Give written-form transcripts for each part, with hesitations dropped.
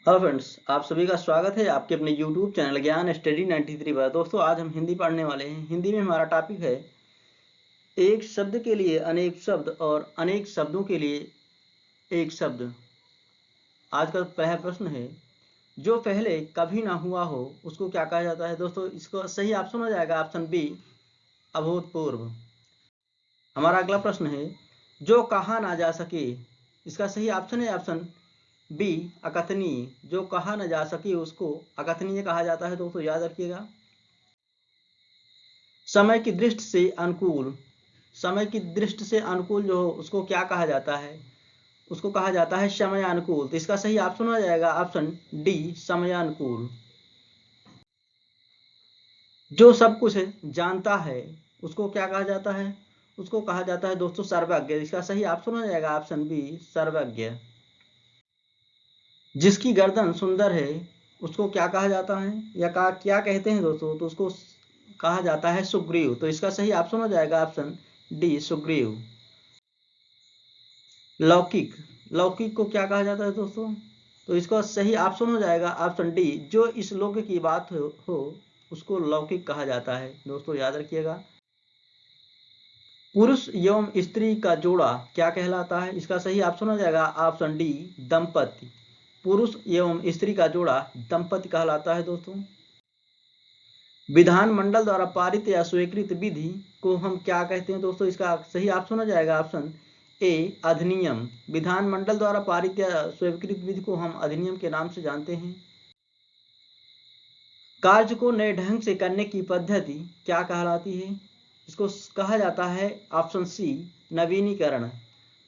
Hello friends, आप सभी का स्वागत है आपके अपने यूट्यूब चैनल ज्ञान स्टडी 93 पर। दोस्तों, आज हम हिंदी पढ़ने वाले हैं। हिंदी में हमारा टॉपिक है एक शब्द के लिए अनेक शब्द और अनेक शब्दों के लिए एक शब्द। आज का पहला प्रश्न है, जो पहले कभी ना हुआ हो उसको क्या कहा जाता है। दोस्तों, इसको सही ऑप्शन हो जाएगा ऑप्शन बी, अभूतपूर्व। हमारा अगला प्रश्न है, जो कहा ना जा सके, इसका सही ऑप्शन है ऑप्शन बी, अकथनीय। जो कहा न जा सके उसको अकथनीय कहा जाता है। दोस्तों, याद रखिएगा। समय की दृष्टि से अनुकूल, समय की दृष्टि से अनुकूल जो हो उसको क्या कहा जाता है, उसको कहा जाता है समयानुकूल। तो इसका सही ऑप्शन हो जाएगा ऑप्शन डी, समयानुकूल। जो सब कुछ जानता है उसको क्या कहा जाता है, उसको कहा जाता है दोस्तों सर्वज्ञ। इसका सही ऑप्शन हो जाएगा ऑप्शन बी, सर्वज्ञ। जिसकी गर्दन सुंदर है उसको क्या कहा जाता है या क्या कहते हैं दोस्तों, तो उसको कहा जाता है सुग्रीव। तो इसका सही ऑप्शन हो जाएगा ऑप्शन डी, सुग्रीव। लौकिक, लौकिक को क्या कहा जाता है दोस्तों, तो इसका सही ऑप्शन हो जाएगा ऑप्शन डी, जो इस लोक की बात हो उसको लौकिक कहा जाता है। दोस्तों, याद रखिएगा। पुरुष एवं स्त्री का जोड़ा क्या कहलाता है, इसका सही ऑप्शन हो जाएगा ऑप्शन डी, दंपति। पुरुष एवं स्त्री का जोड़ा दंपति कहलाता है। दोस्तों, विधानमंडल द्वारा पारित या स्वीकृत विधि को हम क्या कहते हैं दोस्तों, इसका सही ऑप्शन हो जाएगा ऑप्शन ए, अधिनियम। विधानमंडल द्वारा पारित या स्वीकृत विधि को हम अधिनियम के नाम से जानते हैं। कार्य को नए ढंग से करने की पद्धति क्या कहलाती है, इसको कहा जाता है ऑप्शन सी, नवीनीकरण।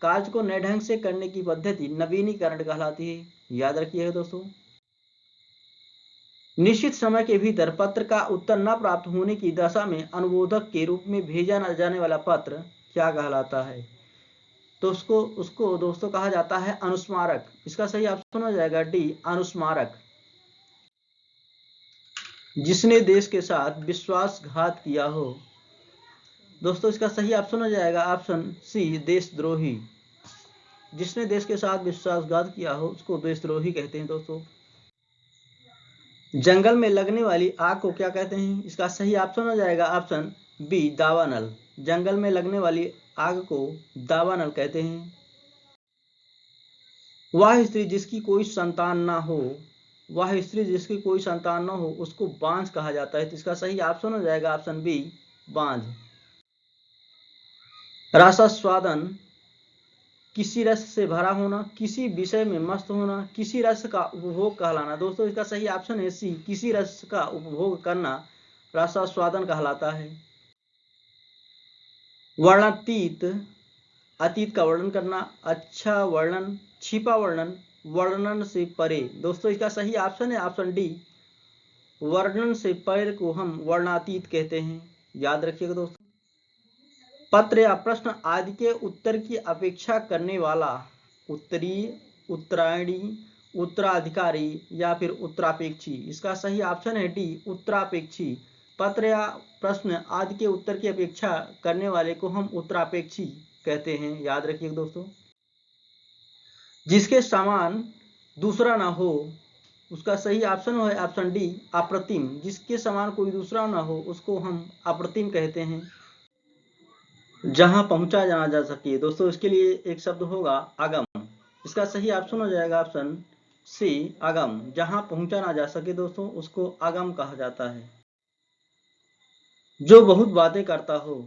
कार्य को नए ढंग से करने की पद्धति नवीनीकरण कहलाती है। याद रखिएगा दोस्तों। निश्चित समय के भीतर पत्र का उत्तर न प्राप्त होने की दशा में अनुबोधक के रूप में भेजा न जाने वाला पत्र क्या कहलाता है, तो उसको उसको दोस्तों कहा जाता है अनुस्मारक। इसका सही ऑप्शन हो जाएगा डी, अनुस्मारक। जिसने देश के साथ विश्वासघात किया हो, दोस्तों इसका सही ऑप्शन हो जाएगा ऑप्शन सी, देशद्रोही। जिसने देश के साथ विश्वासघात किया हो उसको देशद्रोही कहते हैं। दोस्तों, जंगल में लगने वाली आग को क्या कहते हैं, इसका सही ऑप्शन हो जाएगा ऑप्शन बी, दावानल। जंगल में लगने वाली आग को दावानल कहते हैं। वह स्त्री जिसकी कोई संतान ना हो, वह स्त्री जिसकी कोई संतान ना हो उसको बांझ कहा जाता है। तो इसका सही ऑप्शन हो जाएगा ऑप्शन बी, बांझ। रसास्वादन, किसी रस से भरा होना, किसी विषय में मस्त होना, किसी रस का उपभोग कहलाना। दोस्तों, इसका सही ऑप्शन है सी, किसी रस का उपभोग करना रसास्वादन कहलाता है। वर्णातीत, अतीत का वर्णन करना, अच्छा वर्णन, छिपा वर्णन, वर्णन से परे। दोस्तों, इसका सही ऑप्शन है ऑप्शन डी, वर्णन से परे को हम वर्णातीत कहते हैं। याद रखिएगा दोस्तों। पत्र या प्रश्न आदि के उत्तर की अपेक्षा करने वाला उत्तरीय, उत्तरायणी, उत्तराधिकारी या फिर उत्तरापेक्षी। इसका सही ऑप्शन है डी, उत्तरापेक्षी। पत्र या प्रश्न आदि के उत्तर की अपेक्षा करने वाले को हम उत्तरापेक्षी कहते हैं। याद रखिएगा दोस्तों। जिसके समान दूसरा ना हो, उसका सही ऑप्शन है ऑप्शन डी, अप्रतिम। जिसके समान कोई दूसरा ना हो उसको हम अप्रतिम कहते हैं। जहां पहुंचा जाना जा सके, दोस्तों इसके लिए एक शब्द होगा अगम। इसका सही ऑप्शन हो जाएगा ऑप्शन सी, अगम। जहां पहुंचा ना जा सके दोस्तों उसको अगम कहा जाता है। जो बहुत बातें करता हो,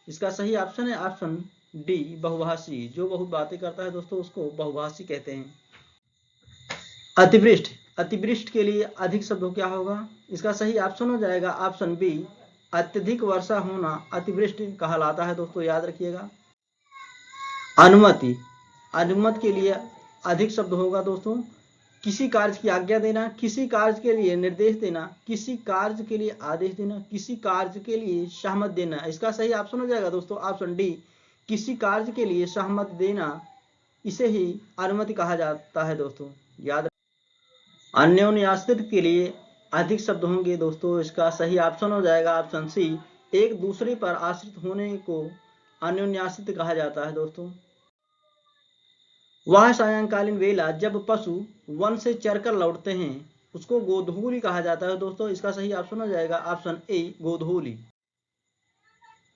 इसका सही ऑप्शन है ऑप्शन डी, बहुभाषी। जो बहुत बातें करता है दोस्तों उसको बहुभाषी कहते हैं। अतिवृष्ट, अतिवृष्ट के लिए अधिक शब्द क्या होगा, इसका सही ऑप्शन हो जाएगा ऑप्शन बी, अत्यधिक वर्षा होना अतिवृष्टि कहलाता है। दोस्तों, याद रखिएगा। अनुमति, अनुमति के लिए अधिक शब्द होगा दोस्तों, किसी कार्य की आज्ञा देना, किसी कार्य के लिए निर्देश देना, किसी कार्य के लिए आदेश देना, किसी कार्य के लिए सहमति देना। इसका सही ऑप्शन हो जाएगा दोस्तों ऑप्शन डी, किसी कार्य के लिए सहमति देना, इसे ही अनुमति कहा जाता है। दोस्तों, याद। अन्योन्याश्रित के लिए अधिक शब्द होंगे दोस्तों, इसका सही ऑप्शन हो जाएगा ऑप्शन सी, एक दूसरे पर आश्रित होने को अन्योन्याश्रित कहा जाता है। दोस्तों, वह सायंकालीन वेला जब पशु वन से चरकर लौटते हैं उसको गोधूली कहा जाता है दोस्तों। इसका सही ऑप्शन हो जाएगा ऑप्शन ए गोधूली।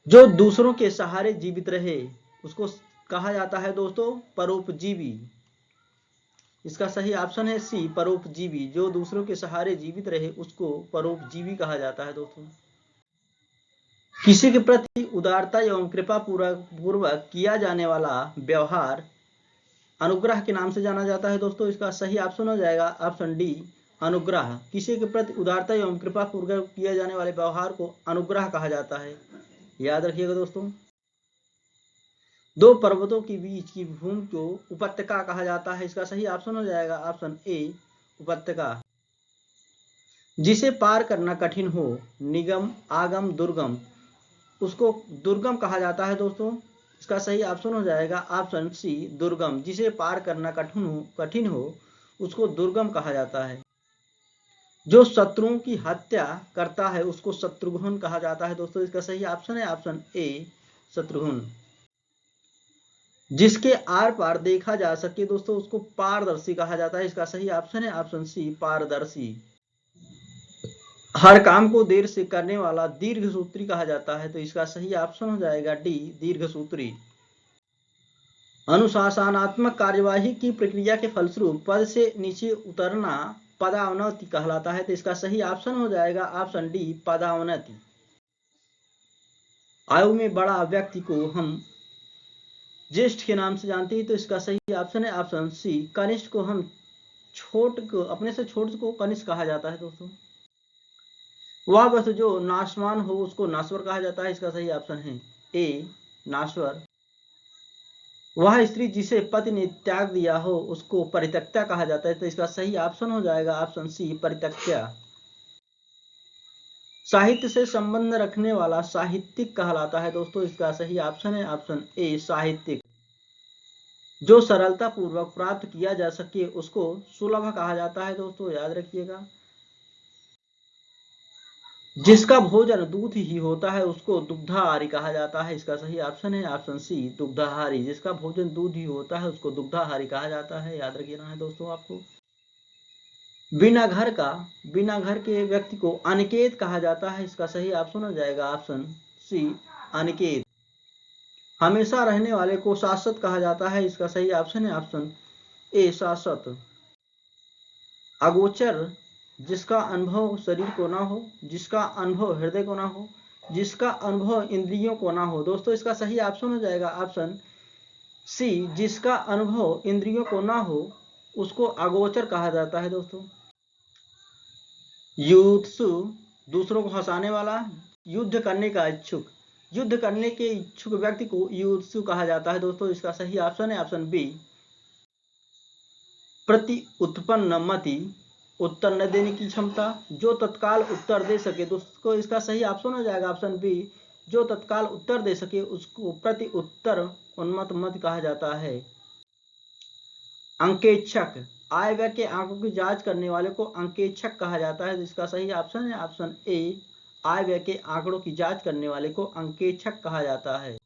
जो दूसरों के सहारे जीवित रहे उसको कहा जाता है दोस्तों परोपजीवी। इसका सही ऑप्शन है सी परोपजीवी। जो दूसरों के सहारे जीवित रहे उसको परोपजीवी कहा जाता है दोस्तों। किसी के प्रति उदारता एवं कृपा पूर्वक किया जाने वाला व्यवहार अनुग्रह के नाम से जाना जाता है दोस्तों। इसका सही ऑप्शन हो जाएगा ऑप्शन डी अनुग्रह। किसी के प्रति उदारता एवं कृपा पूर्वक किए जाने वाले व्यवहार को अनुग्रह कहा जाता है, याद रखिएगा दोस्तों। दो पर्वतों के बीच की भूमि को उपत्यका कहा जाता है। इसका सही ऑप्शन हो जाएगा ऑप्शन ए उपत्यका। जिसे पार करना कठिन हो, निगम आगम दुर्गम, उसको दुर्गम कहा जाता है दोस्तों। इसका सही ऑप्शन हो जाएगा ऑप्शन सी दुर्गम। जिसे पार करना कठिन हो उसको दुर्गम कहा जाता है। जो शत्रुओं की हत्या करता है उसको शत्रुघ्न कहा जाता है दोस्तों। इसका सही ऑप्शन है ऑप्शन ए शत्रुघ्न। जिसके आर पार देखा जा सके दोस्तों उसको पारदर्शी कहा जाता है। इसका सही ऑप्शन है ऑप्शन सी पारदर्शी। हर काम को देर से करने वाला दीर्घसूत्री कहा जाता है, तो इसका सही ऑप्शन हो जाएगा डी दीर्घसूत्री। अनुशासनात्मक कार्यवाही की प्रक्रिया के फलस्वरूप पद से नीचे उतरना पदावनति कहलाता है, तो इसका सही ऑप्शन हो जाएगा ऑप्शन डी पदावनति। आयु में बड़ा व्यक्ति को हम ज्येष्ठ के नाम से जानते हैं, तो इसका सही ऑप्शन है ऑप्शन सी कनिष्ठ को हम अपने से छोटे को कनिष्ठ कहा जाता है दोस्तों। वह वस्तु जो नाशवान हो उसको नाश्वर कहा जाता है। इसका सही ऑप्शन है ए नाश्वर। वह स्त्री जिसे पति ने त्याग दिया हो उसको परित्यक्ता कहा जाता है, तो इसका सही ऑप्शन हो जाएगा ऑप्शन सी परित्यक्ता। साहित्य से संबंध रखने वाला साहित्यिक कहलाता है दोस्तों। इसका सही ऑप्शन है ऑप्शन ए साहित्यिक। जो सरलता पूर्वक प्राप्त किया जा सके उसको सुलभ कहा जाता है दोस्तों, याद रखिएगा। जिसका भोजन दूध ही होता है उसको दुग्धाहारी कहा जाता है। इसका सही ऑप्शन है ऑप्शन सी दुग्धाहारी। जिसका भोजन दूध ही होता है उसको दुग्धाहारी कहा जाता है, याद रखना है दोस्तों आपको। बिना घर के व्यक्ति को अनिकेत कहा जाता है। इसका सही ऑप्शन हो जाएगा ऑप्शन सी अनिकेत। हमेशा रहने वाले को शाश्वत कहा जाता है। इसका सही ऑप्शन है ऑप्शन ए शाश्वत। अगोचर जिसका अनुभव शरीर को ना हो, जिसका अनुभव हृदय को ना हो, जिसका अनुभव इंद्रियों को ना हो दोस्तों। इसका सही ऑप्शन हो जाएगा ऑप्शन सी जिसका अनुभव इंद्रियों को ना हो उसको अगोचर कहा जाता है दोस्तों। युत्सु दूसरों को हंसाने वाला, युद्ध करने का इच्छुक, युद्ध करने के इच्छुक व्यक्ति को युत्सु कहा जाता है दोस्तों। इसका सही ऑप्शन है ऑप्शन बी प्रति उत्पन्न मति, उत्तर न देने की क्षमता। जो तत्काल उत्तर दे सके दोस्तों, इसका सही ऑप्शन हो जाएगा ऑप्शन बी जो तत्काल उत्तर दे सके उसको प्रति उत्तर उन्मत्त मत कहा जाता है। अंकेक्षक आय व्यय के आंकों की जांच करने वाले को अंकेक्षक कहा जाता है। जिसका सही ऑप्शन है ऑप्शन ए आय व्यय के आंकड़ों की जांच करने वाले को अंकेक्षक कहा जाता है।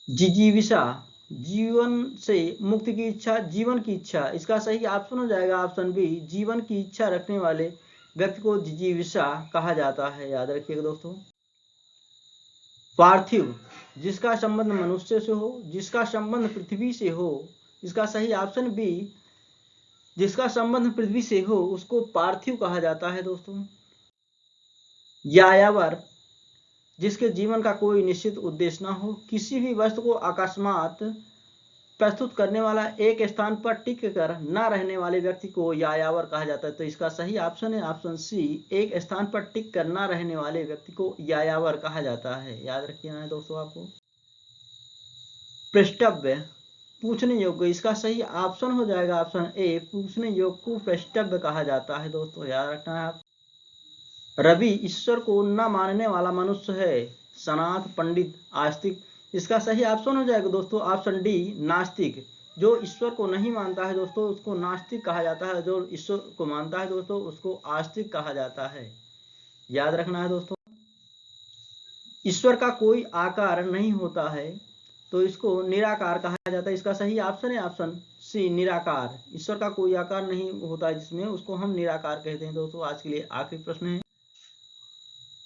जिजीविषा जीवन से मुक्ति की इच्छा, जीवन की इच्छा। इसका सही ऑप्शन हो जाएगा ऑप्शन बी जीवन की इच्छा रखने वाले व्यक्ति को जिजीविषा कहा जाता है, याद रखिएगा दोस्तों। पार्थिव जिसका संबंध मनुष्य से हो, जिसका संबंध पृथ्वी से हो। इसका सही ऑप्शन बी जिसका संबंध पृथ्वी से हो उसको पार्थिव कहा जाता है दोस्तों। यायावर जिसके जीवन का कोई निश्चित उद्देश्य ना हो, किसी भी वस्तु को अकस्मात प्रस्तुत करने वाला, एक स्थान पर टिक कर न रहने वाले व्यक्ति को यायावर कहा जाता है। तो इसका सही ऑप्शन है ऑप्शन सी एक स्थान पर टिक कर न रहने वाले व्यक्ति को यायावर कहा जाता है, याद रखिएगा दोस्तों आपको। पृष्ठव्य पूछने योग्य, इसका सही ऑप्शन हो जाएगा ऑप्शन ए पूछने योग्य को पृष्ठव्य कहा जाता है दोस्तों, याद रखना है आप। रवि ईश्वर को न मानने वाला मनुष्य है, सनाथ पंडित आस्तिक। इसका सही ऑप्शन हो जाएगा दोस्तों ऑप्शन डी नास्तिक। जो ईश्वर को नहीं मानता है दोस्तों उसको नास्तिक कहा जाता है, जो ईश्वर को मानता है दोस्तों उसको आस्तिक कहा जाता है, याद रखना है दोस्तों। ईश्वर का कोई आकार नहीं होता है, तो इसको निराकार कहा जाता है। इसका सही ऑप्शन है ऑप्शन सी, निराकार। ईश्वर का कोई आकार नहीं होता है जिसमें, उसको हम निराकार कहते हैं। दोस्तों आज के लिए आखिरी प्रश्न है,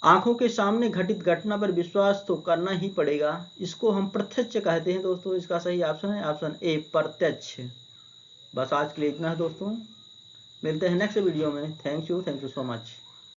आंखों के सामने घटित घटना पर विश्वास तो करना ही पड़ेगा, इसको हम प्रत्यक्ष कहते हैं। दोस्तों इसका सही ऑप्शन है ऑप्शन ए, प्रत्यक्ष। बस आज के लिए इतना है दोस्तों, मिलते हैं नेक्स्ट वीडियो में। Thank you so much.